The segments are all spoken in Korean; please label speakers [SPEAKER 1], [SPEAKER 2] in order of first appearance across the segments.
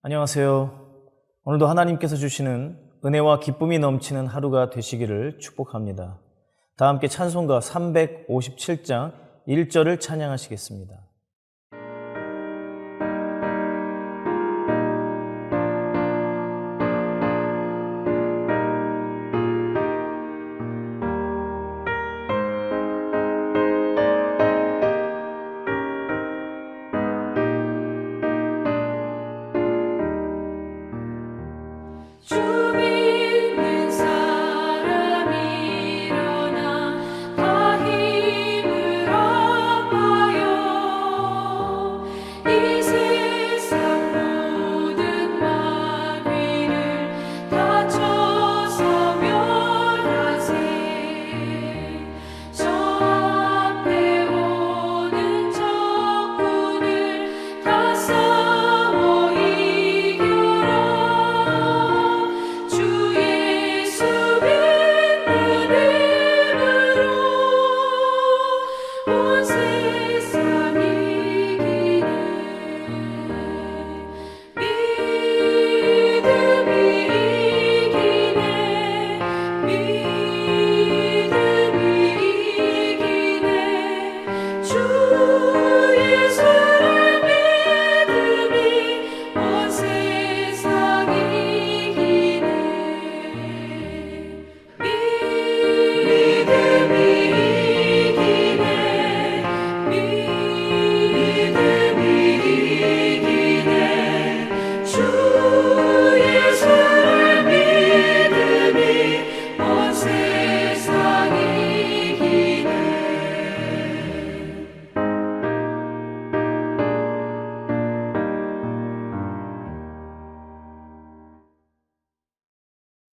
[SPEAKER 1] 안녕하세요. 오늘도 하나님께서 주시는 은혜와 기쁨이 넘치는 하루가 되시기를 축복합니다. 다 함께 찬송가 357장 1절을 찬양하시겠습니다.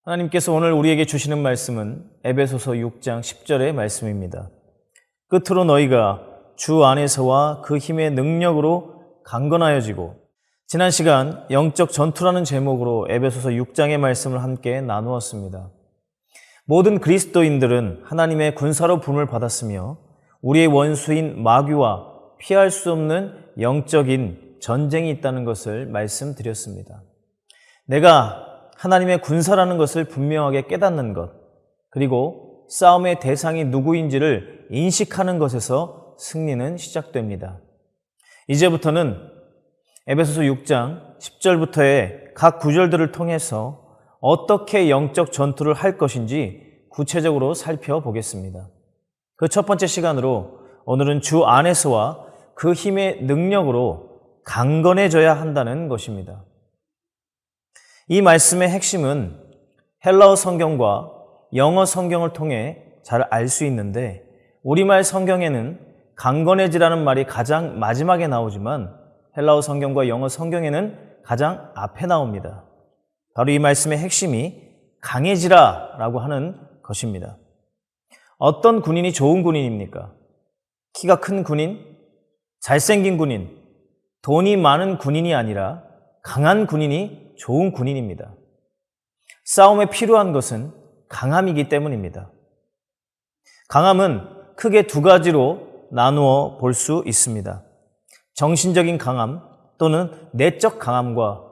[SPEAKER 1] 하나님께서 오늘 우리에게 주시는 말씀은 에베소서 6장 10절의 말씀입니다. 끝으로 너희가 주 안에서와 그 힘의 능력으로 강건하여지고, 지난 시간 영적 전투라는 제목으로 에베소서 6장의 말씀을 함께 나누었습니다. 모든 그리스도인들은 하나님의 군사로 부름을 받았으며 우리의 원수인 마귀와 피할 수 없는 영적인 전쟁이 있다는 것을 말씀드렸습니다. 내가 하나님의 군사라는 것을 분명하게 깨닫는 것, 그리고 싸움의 대상이 누구인지를 인식하는 것에서 승리는 시작됩니다. 이제부터는 에베소서 6장 10절부터의 각 구절들을 통해서 어떻게 영적 전투를 할 것인지 구체적으로 살펴보겠습니다. 그 첫 번째 시간으로 오늘은 주 안에서와 그 힘의 능력으로 강건해져야 한다는 것입니다. 이 말씀의 핵심은 헬라어 성경과 영어 성경을 통해 잘 알 수 있는데, 우리말 성경에는 강건해지라는 말이 가장 마지막에 나오지만 헬라어 성경과 영어 성경에는 가장 앞에 나옵니다. 바로 이 말씀의 핵심이 강해지라라고 하는 것입니다. 어떤 군인이 좋은 군인입니까? 키가 큰 군인, 잘생긴 군인, 돈이 많은 군인이 아니라 강한 군인이 좋은 군인입니다. 싸움에 필요한 것은 강함이기 때문입니다. 강함은 크게 두 가지로 나누어 볼 수 있습니다. 정신적인 강함 또는 내적 강함과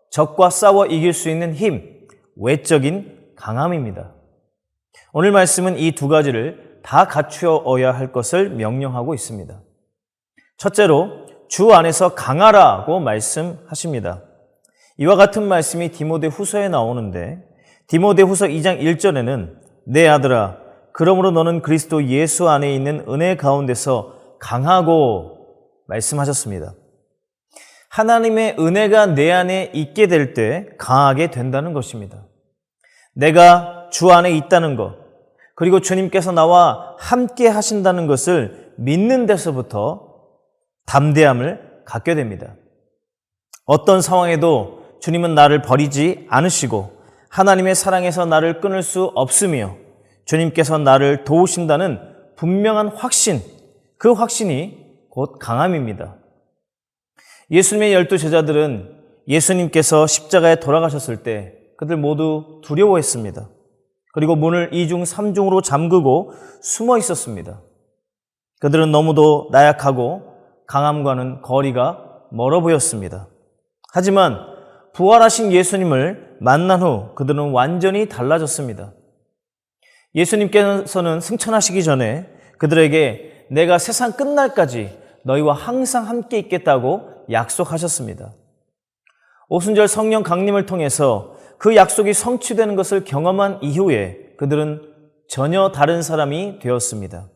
[SPEAKER 1] 적과 싸워 이길 수 있는 힘, 외적인 강함입니다. 오늘 말씀은 이 두 가지를 다 갖추어야 할 것을 명령하고 있습니다. 첫째로 주 안에서 강하라고 말씀하십니다. 이와 같은 말씀이 디모데후서에 나오는데, 디모데후서 2장 1절에는 내 아들아, 그러므로 너는 그리스도 예수 안에 있는 은혜 가운데서 강하고 말씀하셨습니다. 하나님의 은혜가 내 안에 있게 될 때 강하게 된다는 것입니다. 내가 주 안에 있다는 것, 그리고 주님께서 나와 함께 하신다는 것을 믿는 데서부터 담대함을 갖게 됩니다. 어떤 상황에도 주님은 나를 버리지 않으시고 하나님의 사랑에서 나를 끊을 수 없으며 주님께서 나를 도우신다는 분명한 확신, 그 확신이 곧 강함입니다. 예수님의 12 제자들은 예수님께서 십자가에 돌아가셨을 때 그들 모두 두려워했습니다. 그리고 문을 2중 3중으로 잠그고 숨어 있었습니다. 그들은 너무도 나약하고 강함과는 거리가 멀어 보였습니다. 하지만 부활하신 예수님을 만난 후 그들은 완전히 달라졌습니다. 예수님께서는 승천하시기 전에 그들에게 내가 세상 끝날까지 너희와 항상 함께 있겠다고 약속하셨습니다. 오순절 성령 강림을 통해서 그 약속이 성취되는 것을 경험한 이후에 그들은 전혀 다른 사람이 되었습니다.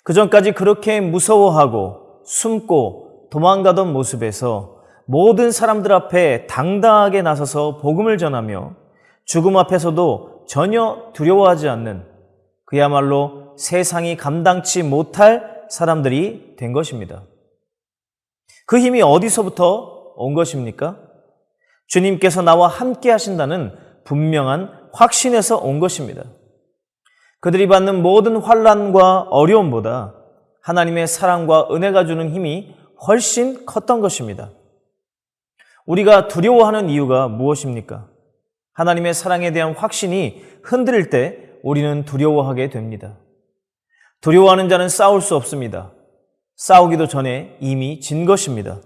[SPEAKER 1] 그전까지 그렇게 무서워하고 숨고 도망가던 모습에서 모든 사람들 앞에 당당하게 나서서 복음을 전하며 죽음 앞에서도 전혀 두려워하지 않는 그야말로 세상이 감당치 못할 사람들이 된 것입니다. 그 힘이 어디서부터 온 것입니까? 주님께서 나와 함께 하신다는 분명한 확신에서 온 것입니다. 그들이 받는 모든 환난과 어려움보다 하나님의 사랑과 은혜가 주는 힘이 훨씬 컸던 것입니다. 우리가 두려워하는 이유가 무엇입니까? 하나님의 사랑에 대한 확신이 흔들릴 때 우리는 두려워하게 됩니다. 두려워하는 자는 싸울 수 없습니다. 싸우기도 전에 이미 진 것입니다.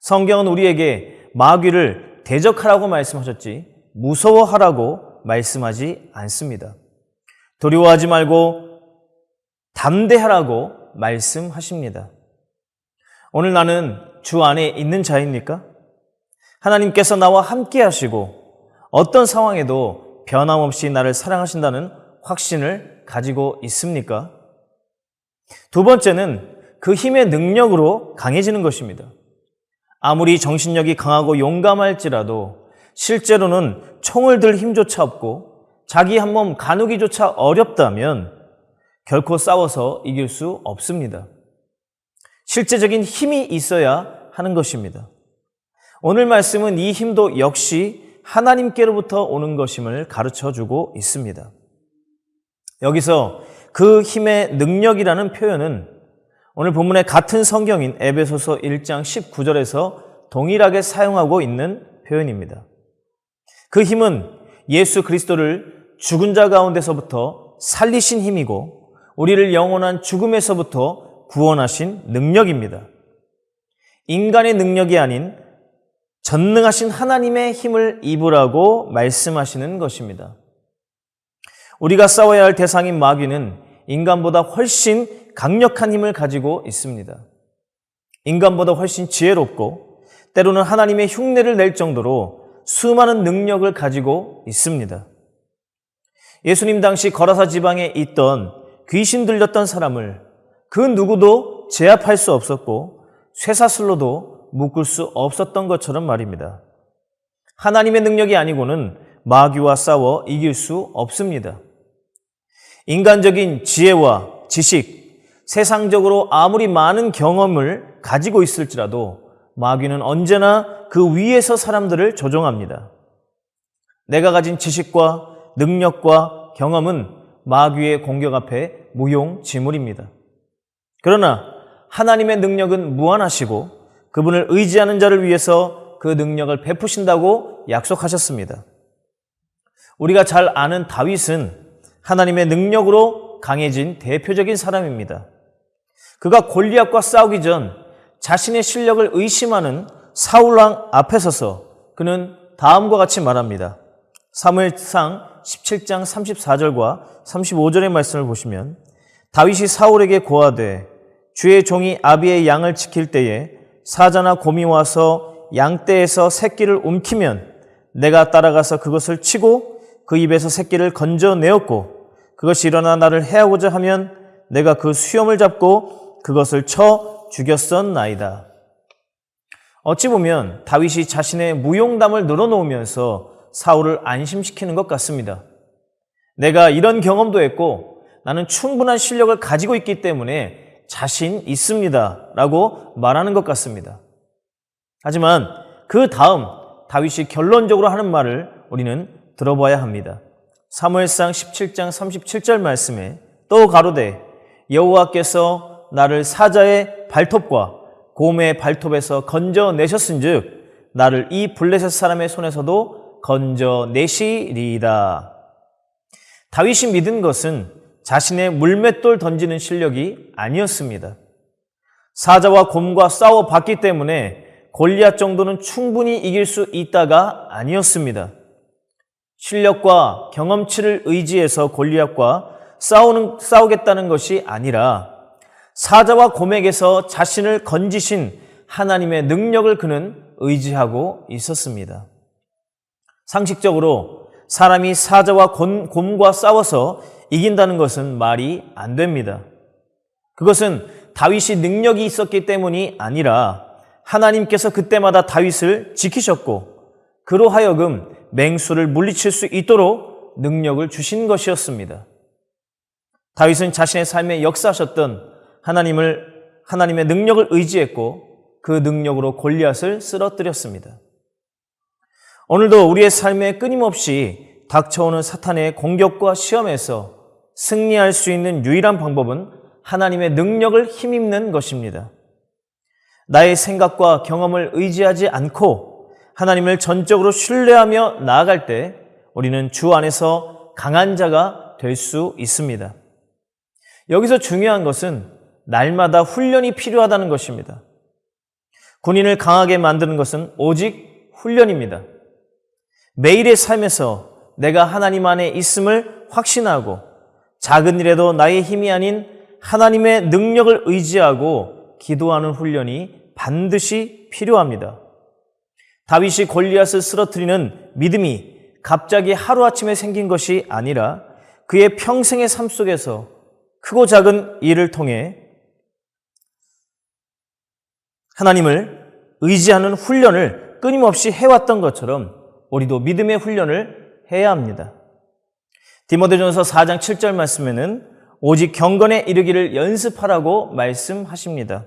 [SPEAKER 1] 성경은 우리에게 마귀를 대적하라고 말씀하셨지 무서워하라고 말씀하지 않습니다. 두려워하지 말고 담대하라고 말씀하십니다. 오늘 나는 주 안에 있는 자입니까? 하나님께서 나와 함께 하시고 어떤 상황에도 변함없이 나를 사랑하신다는 확신을 가지고 있습니까? 두 번째는 그 힘의 능력으로 강해지는 것입니다. 아무리 정신력이 강하고 용감할지라도 실제로는 총을 들 힘조차 없고 자기 한 몸 가누기조차 어렵다면 결코 싸워서 이길 수 없습니다. 실제적인 힘이 있어야 하는 것입니다. 오늘 말씀은 이 힘도 역시 하나님께로부터 오는 것임을 가르쳐주고 있습니다. 여기서 그 힘의 능력이라는 표현은 오늘 본문의 같은 성경인 에베소서 1장 19절에서 동일하게 사용하고 있는 표현입니다. 그 힘은 예수 그리스도를 죽은 자 가운데서부터 살리신 힘이고 우리를 영원한 죽음에서부터 구원하신 능력입니다. 인간의 능력이 아닌 전능하신 하나님의 힘을 입으라고 말씀하시는 것입니다. 우리가 싸워야 할 대상인 마귀는 인간보다 훨씬 강력한 힘을 가지고 있습니다. 인간보다 훨씬 지혜롭고 때로는 하나님의 흉내를 낼 정도로 수많은 능력을 가지고 있습니다. 예수님 당시 거라사 지방에 있던 귀신 들렸던 사람을 그 누구도 제압할 수 없었고 쇠사슬로도 묶을 수 없었던 것처럼 말입니다. 하나님의 능력이 아니고는 마귀와 싸워 이길 수 없습니다. 인간적인 지혜와 지식, 세상적으로 아무리 많은 경험을 가지고 있을지라도 마귀는 언제나 그 위에서 사람들을 조종합니다. 내가 가진 지식과 능력과 경험은 마귀의 공격 앞에 무용지물입니다. 그러나 하나님의 능력은 무한하시고 그분을 의지하는 자를 위해서 그 능력을 베푸신다고 약속하셨습니다. 우리가 잘 아는 다윗은 하나님의 능력으로 강해진 대표적인 사람입니다. 그가 골리앗과 싸우기 전 자신의 실력을 의심하는 사울왕 앞에 서서 그는 다음과 같이 말합니다. 사무엘상 17장 34절과 35절의 말씀을 보시면 다윗이 사울에게 고하되 주의 종이 아비의 양을 지킬 때에 사자나 곰이 와서 양떼에서 새끼를 움키면 내가 따라가서 그것을 치고 그 입에서 새끼를 건져내었고 그것이 일어나 나를 해하고자 하면 내가 그 수염을 잡고 그것을 쳐 죽였었나이다. 어찌 보면 다윗이 자신의 무용담을 늘어놓으면서 사울을 안심시키는 것 같습니다. 내가 이런 경험도 했고 나는 충분한 실력을 가지고 있기 때문에 자신 있습니다 라고 말하는 것 같습니다. 하지만 그 다음 다윗이 결론적으로 하는 말을 우리는 들어봐야 합니다. 사무엘상 17장 37절 말씀에 또 가로되 여호와께서 나를 사자의 발톱과 곰의 발톱에서 건져내셨은즉 나를 이 블레셋 사람의 손에서도 건져내시리이다. 다윗이 믿은 것은 자신의 물맷돌 던지는 실력이 아니었습니다. 사자와 곰과 싸워봤기 때문에 골리앗 정도는 충분히 이길 수 있다가 아니었습니다. 실력과 경험치를 의지해서 골리앗과 싸우겠다는 것이 아니라 사자와 곰에게서 자신을 건지신 하나님의 능력을 그는 의지하고 있었습니다. 상식적으로 사람이 사자와 곰과 싸워서 이긴다는 것은 말이 안 됩니다. 그것은 다윗이 능력이 있었기 때문이 아니라 하나님께서 그때마다 다윗을 지키셨고 그로 하여금 맹수를 물리칠 수 있도록 능력을 주신 것이었습니다. 다윗은 자신의 삶에 역사하셨던 하나님의 능력을 의지했고 그 능력으로 골리앗을 쓰러뜨렸습니다. 오늘도 우리의 삶에 끊임없이 닥쳐오는 사탄의 공격과 시험에서 승리할 수 있는 유일한 방법은 하나님의 능력을 힘입는 것입니다. 나의 생각과 경험을 의지하지 않고 하나님을 전적으로 신뢰하며 나아갈 때 우리는 주 안에서 강한 자가 될 수 있습니다. 여기서 중요한 것은 날마다 훈련이 필요하다는 것입니다. 군인을 강하게 만드는 것은 오직 훈련입니다. 매일의 삶에서 내가 하나님 안에 있음을 확신하고 작은 일에도 나의 힘이 아닌 하나님의 능력을 의지하고 기도하는 훈련이 반드시 필요합니다. 다윗이 골리앗을 쓰러뜨리는 믿음이 갑자기 하루아침에 생긴 것이 아니라 그의 평생의 삶 속에서 크고 작은 일을 통해 하나님을 의지하는 훈련을 끊임없이 해왔던 것처럼 우리도 믿음의 훈련을 해야 합니다. 디모데전서 4장 7절 말씀에는 오직 경건에 이르기를 연습하라고 말씀하십니다.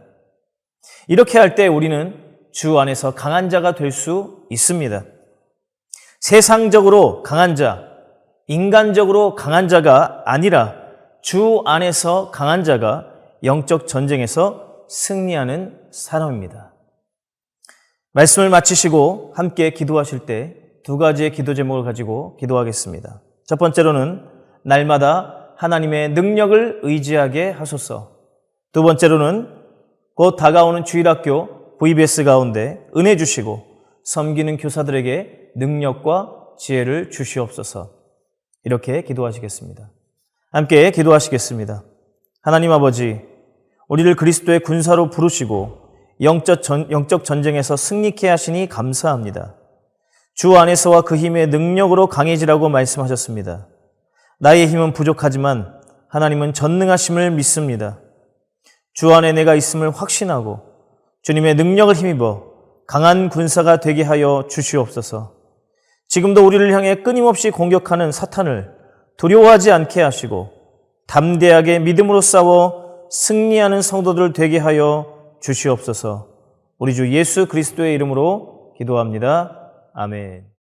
[SPEAKER 1] 이렇게 할 때 우리는 주 안에서 강한 자가 될 수 있습니다. 세상적으로 강한 자, 인간적으로 강한 자가 아니라 주 안에서 강한 자가 영적 전쟁에서 승리하는 사람입니다. 말씀을 마치시고 함께 기도하실 때 두 가지의 기도 제목을 가지고 기도하겠습니다. 첫 번째로는 날마다 하나님의 능력을 의지하게 하소서. 두 번째로는 곧 다가오는 주일학교 VBS 가운데 은혜 주시고 섬기는 교사들에게 능력과 지혜를 주시옵소서. 이렇게 기도하시겠습니다. 함께 기도하시겠습니다. 하나님 아버지, 우리를 그리스도의 군사로 부르시고 영적 전쟁에서 승리케 하시니 감사합니다. 주 안에서와 그 힘의 능력으로 강해지라고 말씀하셨습니다. 나의 힘은 부족하지만 하나님은 전능하심을 믿습니다. 주 안에 내가 있음을 확신하고 주님의 능력을 힘입어 강한 군사가 되게 하여 주시옵소서. 지금도 우리를 향해 끊임없이 공격하는 사탄을 두려워하지 않게 하시고 담대하게 믿음으로 싸워 승리하는 성도들 되게 하여 주시옵소서. 우리 주 예수 그리스도의 이름으로 기도합니다. 아멘.